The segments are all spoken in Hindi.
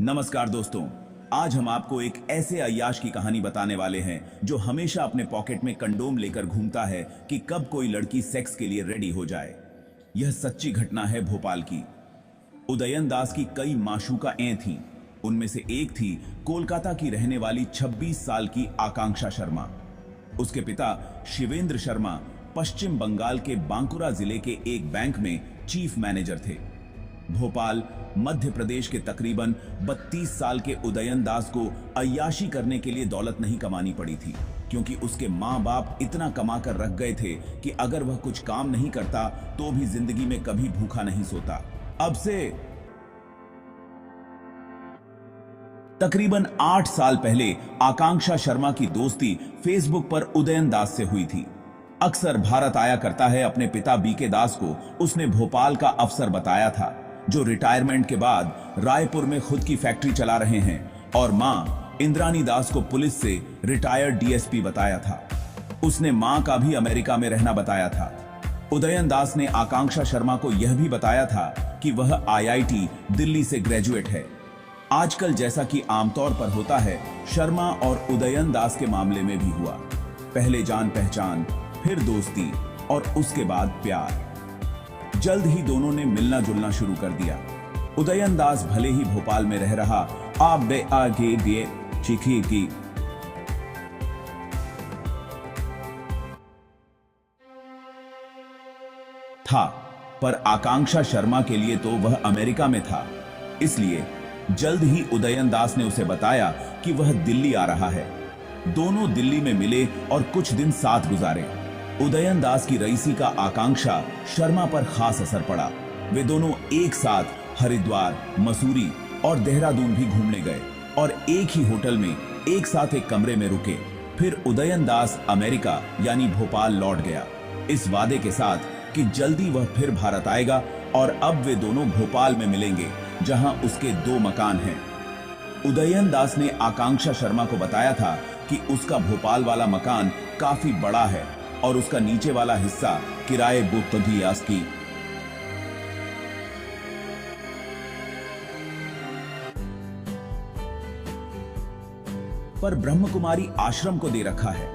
नमस्कार दोस्तों, आज हम आपको एक ऐसे अय्याश की कहानी बताने वाले हैं जो हमेशा अपने पॉकेट में कंडोम लेकर घूमता है कि कब कोई लड़की सेक्स के लिए रेडी हो जाए। यह सच्ची घटना है भोपाल की। उदयन दास की कई माशूकाएं थीं। उनमें से एक थी कोलकाता की रहने वाली 26 साल की आकांक्षा शर्मा। उसके पिता शिवेंद्र शर्मा पश्चिम बंगाल के बांकुरा जिले के एक बैंक में चीफ मैनेजर थे। भोपाल मध्य प्रदेश के तकरीबन 32 साल के उदयन दास को अय्याशी करने के लिए दौलत नहीं कमानी पड़ी थी, क्योंकि उसके मां बाप इतना कमा कर रख गए थे कि अगर वह कुछ काम नहीं करता तो भी जिंदगी में कभी भूखा नहीं सोता। अब से तकरीबन 8 साल पहले आकांक्षा शर्मा की दोस्ती फेसबुक पर उदयन दास से हुई थी। अक्सर भारत आया करता है अपने पिता बीके दास को उसने भोपाल का अफसर बताया था, जो रिटायरमेंट के बाद रायपुर में खुद की फैक्ट्री चला रहे हैं, और मां इंद्रानी दास को पुलिस से रिटायर्ड डीएसपी बताया था। उसने मां का भी अमेरिका में रहना बताया था। उदयन दास ने आकांक्षा शर्मा को यह भी बताया था कि वह आईआईटी दिल्ली से ग्रेजुएट है। आजकल जैसा कि आमतौर पर होता है, शर्मा और उदयन दास के मामले में भी हुआ। पहले जान पहचान, फिर दोस्ती और उसके बाद प्यार। जल्द ही दोनों ने मिलना जुलना शुरू कर दिया। उदयन दास भले ही भोपाल में रह रहा, आप बे आगे दिए चिखी की था, पर आकांक्षा शर्मा के लिए तो वह अमेरिका में था। इसलिए जल्द ही उदयन दास ने उसे बताया कि वह दिल्ली आ रहा है। दोनों दिल्ली में मिले और कुछ दिन साथ गुजारे। उदयन दास की रईसी का आकांक्षा शर्मा पर खास असर पड़ा। वे दोनों एक साथ हरिद्वार, मसूरी और देहरादून भी घूमने गए और एक ही होटल में एक साथ एक कमरे में रुके। फिर उदयन दास अमेरिका यानी भोपाल लौट गया, इस वादे के साथ कि जल्दी वह फिर भारत आएगा और अब वे दोनों भोपाल में मिलेंगे, जहां उसके 2 मकान हैं। उदयन दास ने आकांक्षा शर्मा को बताया था कि उसका भोपाल वाला मकान काफी बड़ा है और उसका नीचे वाला हिस्सा किराए बुक की। पर ब्रह्मकुमारी आश्रम को दे रखा है।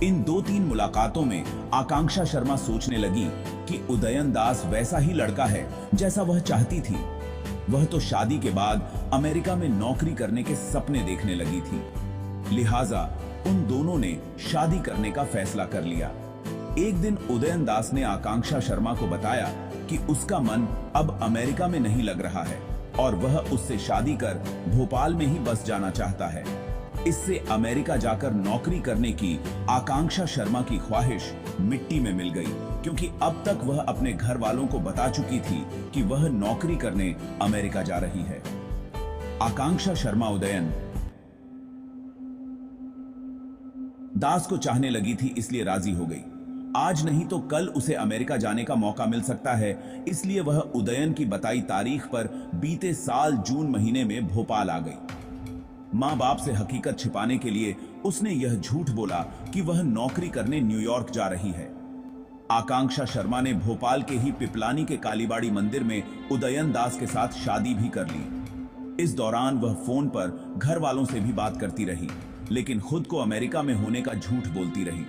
इन 2-3 मुलाकातों में आकांक्षा शर्मा सोचने लगी कि उदयन दास वैसा ही लड़का है जैसा वह चाहती थी। वह तो शादी के बाद अमेरिका में नौकरी करने के सपने देखने लगी थी। लिहाजा उन दोनों ने शादी करने का फैसला कर लिया। एक दिन उदयन दास ने आकांक्षा शर्मा को बताया कि उसका मन अब अमेरिका में नहीं लग रहा है और वह उससे शादी कर भोपाल में ही बस जाना चाहता है। इससे अमेरिका जाकर नौकरी करने की आकांक्षा शर्मा की ख्वाहिश मिट्टी में मिल गई, क्योंकि अब तक वह अपने घर वालों को बता चुकी थी कि वह नौकरी करने अमेरिका जा रही है। आकांक्षा शर्मा उदयन दास को चाहने लगी थी, इसलिए राजी हो गई। आज नहीं तो कल उसे अमेरिका जाने का मौका मिल सकता है, इसलिए वह उदयन की बताई तारीख पर बीते साल जून महीने में भोपाल आ गई। मां बाप से हकीकत छिपाने के लिए उसने यह झूठ बोला कि वह नौकरी करने न्यूयॉर्क जा रही है। आकांक्षा शर्मा ने भोपाल के ही पिपलानी के कालीबाड़ी मंदिर में उदयन दास के साथ शादी भी कर ली। इस दौरान वह फोन पर घर वालों से भी बात करती रही, लेकिन खुद को अमेरिका में होने का झूठ बोलती रही।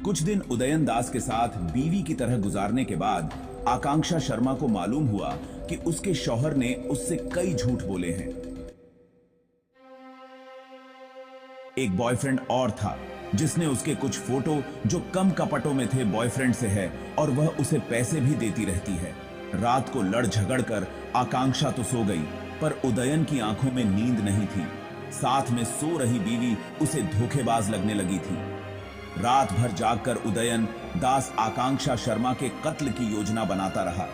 कुछ दिन उदयन दास के साथ बीवी की तरह गुजारने के बाद आकांक्षा शर्मा को मालूम हुआ कि उसके शौहर ने उससे कई झूठ बोले हैं। एक बॉयफ्रेंड और था जिसने उसके कुछ फोटो जो कम कपटों में थे बॉयफ्रेंड से है, और वह उसे पैसे भी देती रहती है। रात को लड़ झगड़ कर आकांक्षा तो सो गई, पर उदयन की आंखों में नींद नहीं थी। साथ में सो रही बीवी उसे धोखेबाज लगने लगी थी। रात भर जागकर उदयन दास आकांक्षा शर्मा के कत्ल की योजना बनाता रहा।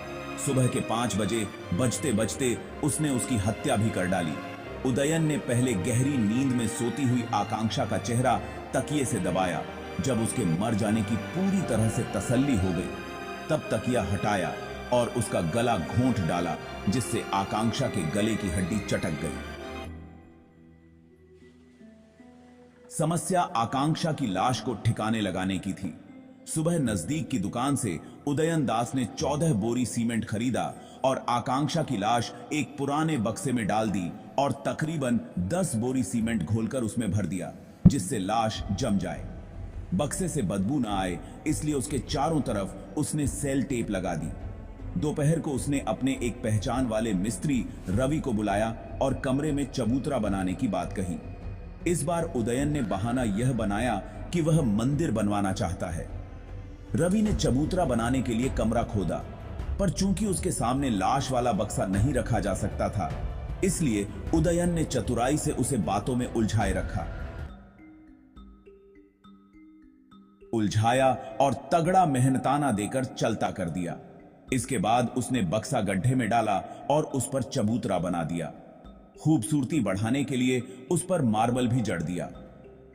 सुबह के 5 बजे बजते बजते उसने उसकी हत्या भी कर डाली। उदयन ने पहले गहरी नींद में सोती हुई आकांक्षा का चेहरा तकिए से दबाया। जब उसके मर जाने की पूरी तरह से तसल्ली हो गई, तब तकिया हटाया और उसका गला घोंट डाला, जिससे आकांक्षा के गले की हड्डी चटक गई। समस्या आकांक्षा की लाश को ठिकाने लगाने की थी। सुबह नजदीक की दुकान से उदयन दास ने 14 बोरी सीमेंट खरीदा और आकांक्षा की लाश एक पुराने बक्से में डाल दी और तकरीबन 10 बोरी सीमेंट घोलकर उसमें भर दिया, जिससे लाश जम जाए। बक्से से बदबू ना आए इसलिए उसके चारों तरफ उसने सेल टेप लगा दी। दोपहर को उसने अपने एक पहचान वाले मिस्त्री रवि को बुलाया और कमरे में चबूतरा बनाने की बात कही। इस बार उदयन ने बहाना यह बनाया कि वह मंदिर बनवाना चाहता है। रवि ने चबूतरा बनाने के लिए कमरा खोदा, पर चूंकि उसके सामने लाश वाला बक्सा नहीं रखा जा सकता था, इसलिए उदयन ने चतुराई से उसे बातों में उलझाए रखा, उलझाया और तगड़ा मेहनताना देकर चलता कर दिया। इसके बाद उसने बक्सा गड्ढे में डाला और उस पर चबूतरा बना दिया। खूबसूरती बढ़ाने के लिए उस पर मार्बल भी जड़ दिया।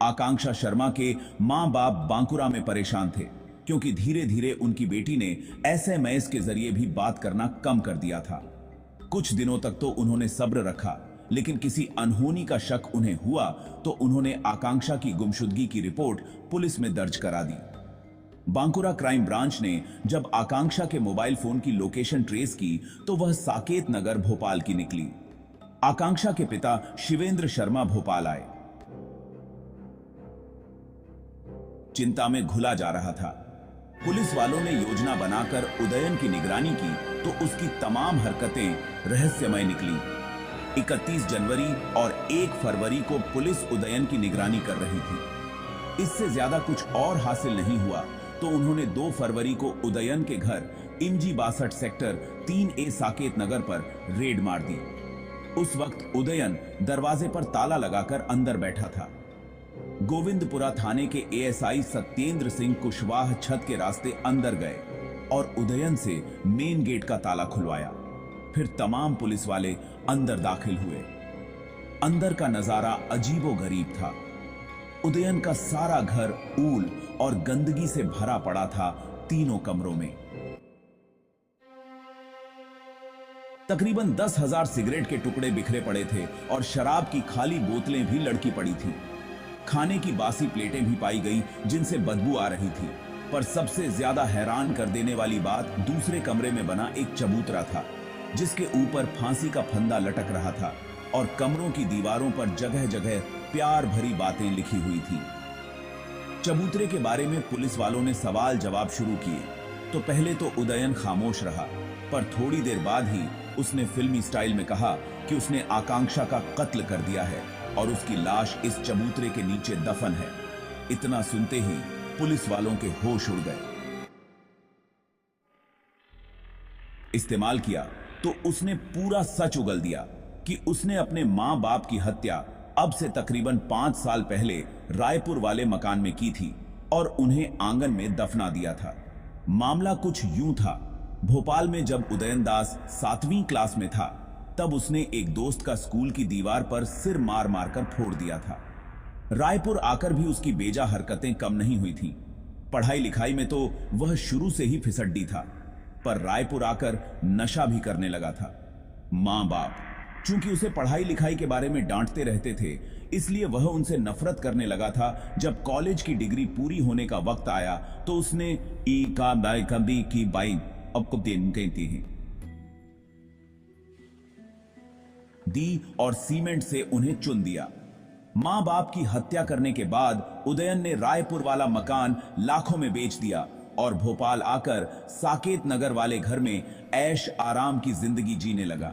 आकांक्षा शर्मा के मां बाप बांकुरा में परेशान थे, क्योंकि धीरे धीरे उनकी बेटी ने एसएमएस के जरिए भी बात करना कम कर दिया था। कुछ दिनों तक तो उन्होंने सब्र रखा, लेकिन किसी अनहोनी का शक उन्हें हुआ तो उन्होंने आकांक्षा की गुमशुदगी की रिपोर्ट पुलिस में दर्ज करा दी। बांकुरा क्राइम ब्रांच ने जब आकांक्षा के मोबाइल फोन की लोकेशन ट्रेस की तो वह साकेत नगर भोपाल की निकली। आकांक्षा के पिता शिवेंद्र शर्मा भोपाल आए। चिंता में घुला जा रहा था। पुलिस वालों ने योजना बनाकर उदयन की निगरानी की तो उसकी तमाम हरकतें रहस्यमय निकली। 31 जनवरी और 1 फरवरी को पुलिस उदयन की निगरानी कर रही थी। इससे ज्यादा कुछ और हासिल नहीं हुआ तो उन्होंने 2 फरवरी को उदयन के घर इंजी 62 सेक्टर 3A साकेत नगर पर रेड मार दी। उस वक्त उदयन दरवाजे पर ताला लगाकर अंदर बैठा था। गोविंदपुरा थाने के एएसआई सत्येंद्र सिंह कुशवाह छत के रास्ते अंदर गए और उदयन से मेन गेट का ताला खुलवाया। फिर तमाम पुलिस वाले अंदर दाखिल हुए। अंदर का नजारा अजीबोगरीब था। उदयन का सारा घर ऊल और गंदगी से भरा पड़ा था। तीनों कमरों में तकरीबन 10,000 सिगरेट के टुकड़े बिखरे पड़े थे और शराब की खाली बोतलें भी लड़की पड़ी थी। खाने की बासी प्लेटें भी पाई गई जिनसे बदबू आ रही थी। पर सबसे ज्यादा हैरान कर देने वाली बात दूसरे कमरे में बना एक चबूतरा था, जिसके ऊपर फांसी का फंदा लटक रहा था और कमरों की दीवारों पर जगह जगह प्यार भरी बातें लिखी हुई थी। चबूतरे के बारे में पुलिस वालों ने सवाल जवाब शुरू किए तो पहले तो उदयन खामोश रहा, पर थोड़ी देर बाद ही उसने फिल्मी स्टाइल में कहा कि उसने आकांक्षा का कत्ल कर दिया है और उसकी लाश इस चबूतरे के नीचे दफन है। इतना सुनते ही पुलिस वालों के होश उड़ गए। इस्तेमाल किया तो उसने पूरा सच उगल दिया कि उसने अपने मां बाप की हत्या अब से तकरीबन 5 साल पहले रायपुर वाले मकान में की थी और उन्हें आंगन में दफना दिया था। मामला कुछ यूं था, भोपाल में जब उदयन दास 7वीं क्लास में था तब उसने एक दोस्त का स्कूल की दीवार पर सिर मार मार कर फोड़ दिया था। रायपुर आकर भी उसकी बेजा हरकतें कम नहीं हुई थीं। पढ़ाई लिखाई में तो वह शुरू से ही फिसड्डी था, पर रायपुर आकर नशा भी करने लगा था। मां बाप चूंकि उसे पढ़ाई लिखाई के बारे में डांटते रहते थे, इसलिए वह उनसे नफरत करने लगा था। जब कॉलेज की डिग्री पूरी होने का वक्त आया तो उसने ई का बाई कभी की बाई अब को दिन कहती है दी और सीमेंट से उन्हें चुन दिया। मां बाप की हत्या करने के बाद उदयन ने रायपुर वाला मकान लाखों में बेच दिया और भोपाल आकर साकेत नगर वाले घर में ऐश आराम की जिंदगी जीने लगा।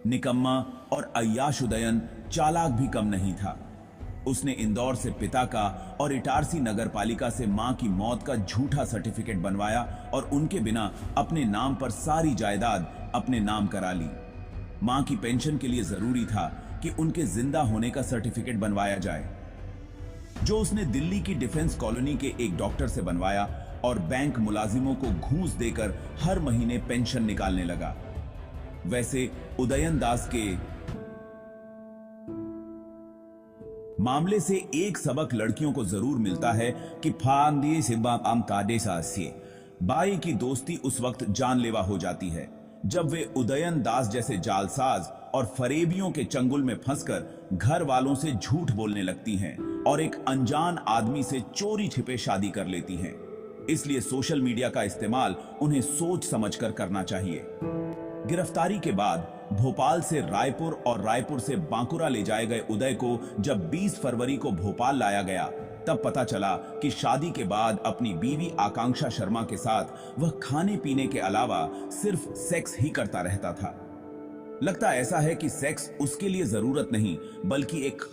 निकम्मा और अय्याश उदयन चालाक भी कम नहीं था। उसने इंदौर से पिता का और इटारसी नगर पालिका से मां की मौत का झूठा सर्टिफिकेट बनवाया और उनके बिना अपने नाम पर सारी जायदाद अपने नाम करा ली। मां की पेंशन के लिए जरूरी था कि उनके जिंदा होने का सर्टिफिकेट बनवाया जाए, जो उसने दिल्ली की डिफेंस कॉलोनी के एक डॉक्टर से बनवाया और बैंक मुलाजिमों को घूस देकर हर महीने पेंशन निकालने लगा। वैसे उदयन दास के मामले से एक सबक लड़कियों को जरूर मिलता है कि फांदी सिबा आम कादे सासे बाई की दोस्ती उस वक्त जानलेवा हो जाती है जब वे उदयन दास जैसे जालसाज और फरेबियों के चंगुल में फंसकर घर वालों से झूठ बोलने लगती हैं और एक अनजान आदमी से चोरी छिपे शादी कर लेती हैं। इसलिए सोशल मीडिया का इस्तेमाल उन्हें सोच समझकर करना चाहिए। गिरफ्तारी के बाद भोपाल से रायपुर और रायपुर से बांकुरा ले जाए गए उदय को जब 20 फरवरी को भोपाल लाया गया, तब पता चला कि शादी के बाद अपनी बीवी आकांक्षा शर्मा के साथ वह खाने पीने के अलावा सिर्फ सेक्स ही करता रहता था। लगता ऐसा है कि सेक्स उसके लिए जरूरत नहीं बल्कि एक